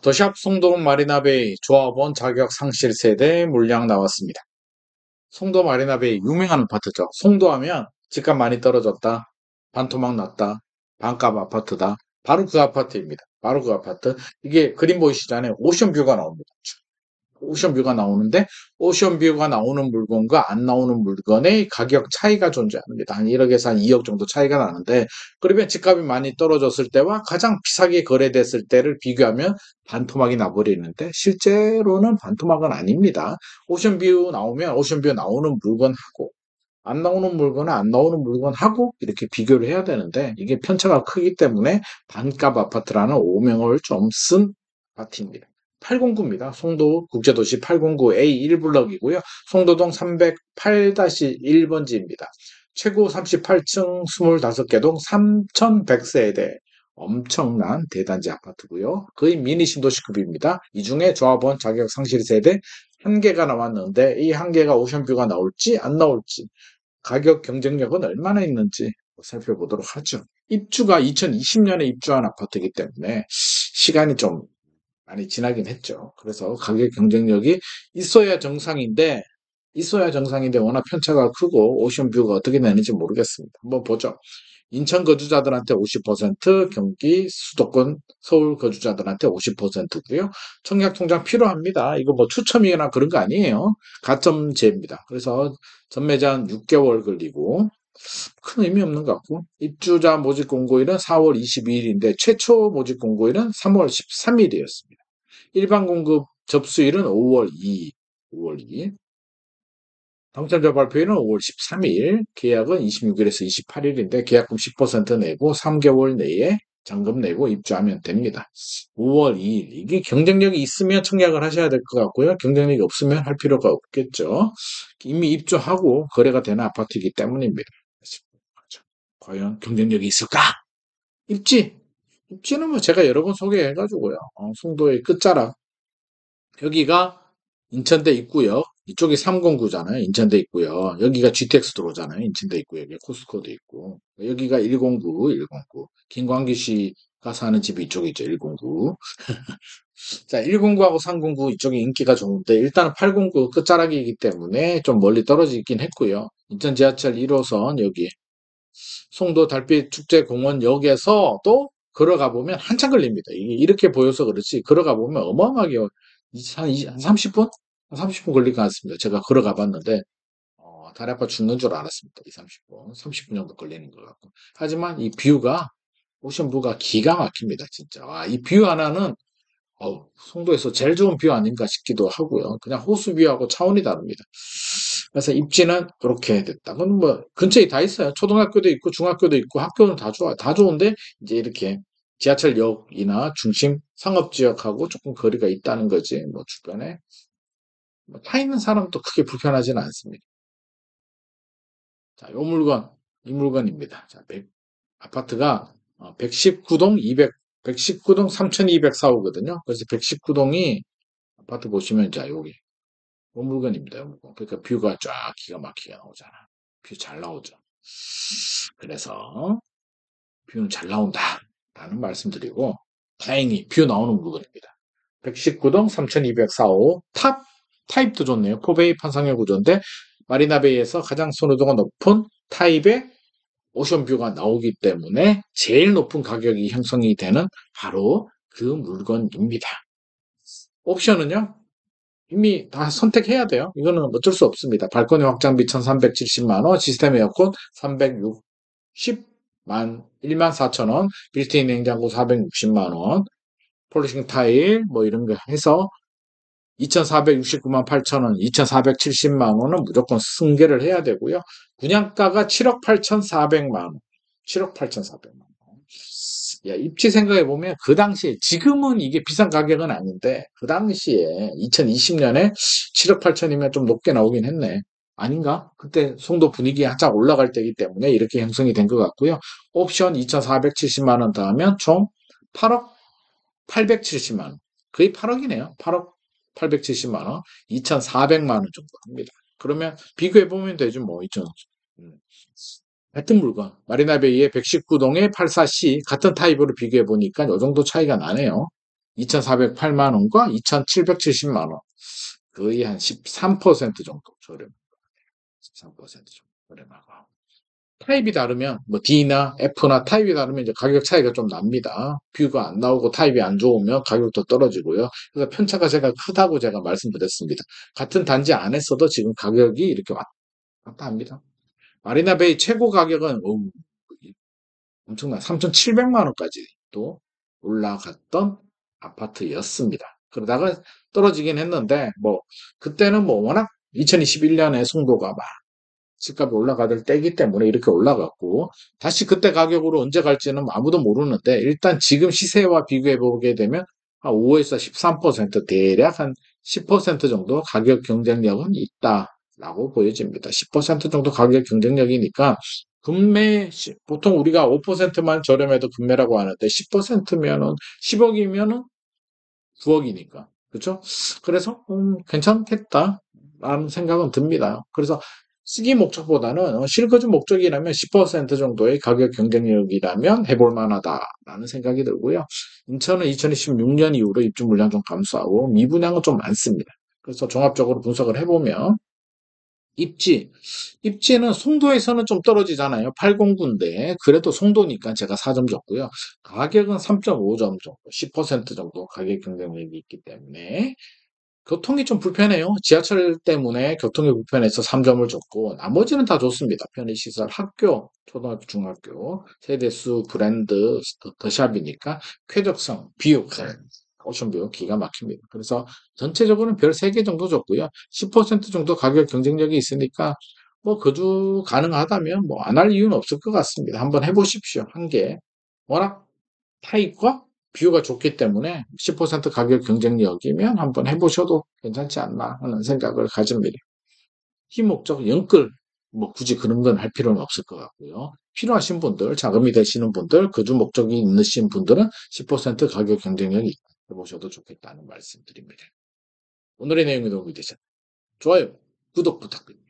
더샵 송도 마리나베이 조합원 자격 상실 세대 물량 나왔습니다. 송도 마리나베이 유명한 아파트죠. 송도 하면 집값 많이 떨어졌다. 반토막 났다. 반값 아파트다. 바로 그 아파트입니다. 바로 그 아파트. 이게 그림 보이시잖아요. 오션뷰가 나옵니다. 오션뷰가 나오는데 오션뷰가 나오는 물건과 안 나오는 물건의 가격 차이가 존재합니다. 한 1억에서 한 2억 정도 차이가 나는데 그러면 집값이 많이 떨어졌을 때와 가장 비싸게 거래됐을 때를 비교하면 반토막이 나버리는데 실제로는 반토막은 아닙니다. 오션뷰 나오면 오션뷰 나오는 물건하고 안 나오는 물건은 안 나오는 물건하고 이렇게 비교를 해야 되는데 이게 편차가 크기 때문에 반값 아파트라는 오명을 좀 쓴 아파트입니다. 809입니다. 송도 국제도시 809 A1블럭이고요. 송도동 308-1번지입니다. 최고 38층 25개 동 3,100세대 엄청난 대단지 아파트고요. 거의 미니 신도시급입니다. 이 중에 조합원 자격 상실 세대 한 개가 나왔는데 이 한 개가 오션뷰가 나올지 안 나올지 가격 경쟁력은 얼마나 있는지 살펴보도록 하죠. 입주가 2020년에 입주한 아파트이기 때문에 시간이 좀 많이 지나긴 했죠. 그래서 가격 경쟁력이 있어야 정상인데 워낙 편차가 크고 오션뷰가 어떻게 되는지 모르겠습니다. 한번 보죠. 인천 거주자들한테 50%, 경기 수도권 서울 거주자들한테 50%고요. 청약통장 필요합니다. 이거 뭐 추첨이나 그런 거 아니에요. 가점제입니다. 그래서 전매제한 6개월 걸리고 큰 의미 없는 것 같고 입주자 모집 공고일은 4월 22일인데 최초 모집 공고일은 3월 13일이었습니다. 일반 공급 접수일은 5월 2일, 5월 2일. 당첨자 발표일은 5월 13일, 계약은 26일에서 28일인데 계약금 10% 내고 3개월 내에 잔금 내고 입주하면 됩니다. 5월 2일. 이게 경쟁력이 있으면 청약을 하셔야 될 것 같고요. 경쟁력이 없으면 할 필요가 없겠죠. 이미 입주하고 거래가 되는 아파트이기 때문입니다. 과연 경쟁력이 있을까? 입지. 입지는 뭐 제가 여러 번 소개해가지고요. 송도의 끝자락. 여기가 인천대 입구역. 이쪽이 309잖아요. 인천대 있고요. 여기가 GTX 들어오잖아요. 인천대 있고 여기 코스코도 있고. 여기가 109, 109. 김광기 씨가 사는 집이 이쪽이죠. 109. 자, 109하고 309 이쪽이 인기가 좋은데 일단은 809 끝자락이기 때문에 좀 멀리 떨어지긴 했고요. 인천 지하철 1호선 여기 송도 달빛 축제공원역에서 또 걸어가 보면 한참 걸립니다. 이게 이렇게 보여서 그렇지 걸어가 보면 어마어마하게 한 30분? 한 30분 걸릴 것 같습니다. 제가 걸어가 봤는데 다리 아파 죽는 줄 알았습니다. 2, 30분. 30분 정도 걸리는 것 같고. 하지만 이 뷰가 오션뷰가 기가 막힙니다. 진짜. 와, 이 뷰 하나는 송도에서 제일 좋은 뷰 아닌가 싶기도 하고요. 그냥 호수뷰하고 차원이 다릅니다. 그래서 입지는 그렇게 됐다. 그건 뭐 근처에 다 있어요. 초등학교도 있고 중학교도 있고 학교는 다 좋아. 다 좋은데 이제 이렇게 지하철역이나 중심 상업지역하고 조금 거리가 있다는 거지. 뭐 주변에 타 있는 사람도 크게 불편하지는 않습니다. 자, 이 물건입니다. 자, 아파트가 119동 119동 3204호거든요. 그래서 119동이 아파트 보시면 자, 여기 이 물건입니다. 이 물건. 그러니까 뷰가 쫙 기가 막히게 나오잖아. 뷰 잘 나오죠. 그래서 뷰는 잘 나온다. 라는 말씀드리고 다행히 뷰 나오는 물건입니다. 119동 3204호 타입도 좋네요. 포베이 판상형 구조인데 마리나베이에서 가장 선호도가 높은 타입의 오션뷰가 나오기 때문에 제일 높은 가격이 형성이 되는 바로 그 물건입니다. 옵션은요? 이미 다 선택해야 돼요. 이거는 어쩔 수 없습니다. 발코니 확장비 1370만 원, 시스템 에어컨 360만 1만 4천 원, 빌트인 냉장고 460만 원, 폴리싱 타일 뭐 이런 거 해서 2,469만 8천 원, 2,470만 원은 무조건 승계를 해야 되고요. 분양가가 7억 8,400만 원. 7억 8,400만 원. 야, 입지 생각해 보면 그 당시에 지금은 이게 비싼 가격은 아닌데 그 당시에 2020년에 7억 8천이면 좀 높게 나오긴 했네. 아닌가? 그때 송도 분위기 한창 올라갈 때이기 때문에 이렇게 형성이 된 것 같고요. 옵션 2,470만 원 더하면 총 8억 870만 원. 거의 8억이네요. 8억 870만 원, 2,400만 원 정도 합니다. 그러면 비교해 보면 되죠, 뭐 2,000원. 같은 물건, 마리나베이의 119동의 84C 같은 타입으로 비교해 보니까 이 정도 차이가 나네요. 2,408만 원과 2,770만 원. 거의 한 13% 정도 저렴. 13% 정도 저렴하고. 타입이 다르면 뭐 D나 F나 타입이 다르면 이제 가격 차이가 좀 납니다. 뷰가 안 나오고 타입이 안 좋으면 가격도 떨어지고요. 그래서 편차가 제가 크다고 제가 말씀드렸습니다. 같은 단지 안에서도 지금 가격이 이렇게 왔다 합니다. 마리나베이 최고 가격은 엄청난 3,700만 원까지 또 올라갔던 아파트였습니다. 그러다가 떨어지긴 했는데 뭐 그때는 뭐 워낙 2021년에 송도가 막 집값이 올라가던 때이기 때문에 이렇게 올라갔고 다시 그때 가격으로 언제 갈지는 아무도 모르는데 일단 지금 시세와 비교해 보게 되면 한 5에서 13% 대략 한 10% 정도 가격 경쟁력은 있다라고 보여집니다. 10% 정도 가격 경쟁력이니까 보통 우리가 5%만 저렴해도 금매라고 하는데 10%면은 10억이면은 9억이니까. 그렇죠? 그래서 괜찮겠다라는 생각은 듭니다. 그래서 쓰기 목적보다는 실거주 목적이라면 10% 정도의 가격 경쟁력이라면 해볼 만하다라는 생각이 들고요. 인천은 2026년 이후로 입주 물량 좀 감소하고 미분양은 좀 많습니다. 그래서 종합적으로 분석을 해보면 입지. 입지는 송도에서는 좀 떨어지잖아요. 809인데. 그래도 송도니까 제가 4점 줬고요. 가격은 3.5점 정도, 10% 정도 가격 경쟁력이 있기 때문에 교통이 좀 불편해요. 지하철 때문에 교통이 불편해서 3점을 줬고 나머지는 다 좋습니다. 편의시설, 학교, 초등학교, 중학교, 세대수, 브랜드, 더샵이니까 쾌적성, 비육, 오션뷰 기가 막힙니다. 그래서 전체적으로는 별 3개 정도 줬고요. 10% 정도 가격 경쟁력이 있으니까 뭐 거주 가능하다면 뭐 안 할 이유는 없을 것 같습니다. 한번 해보십시오. 한 개. 워낙 타입과 비교가 좋기 때문에 10% 가격 경쟁력이면 한번 해보셔도 괜찮지 않나 하는 생각을 가집니다. 희 목적 연끌 뭐 굳이 그런 건 할 필요는 없을 것 같고요. 필요하신 분들, 자금이 되시는 분들, 거주 목적이 있으신 분들은 10% 가격 경쟁력이 해보셔도 좋겠다는 말씀드립니다. 오늘의 내용이 도움이 되셨나요? 좋아요, 구독 부탁드립니다.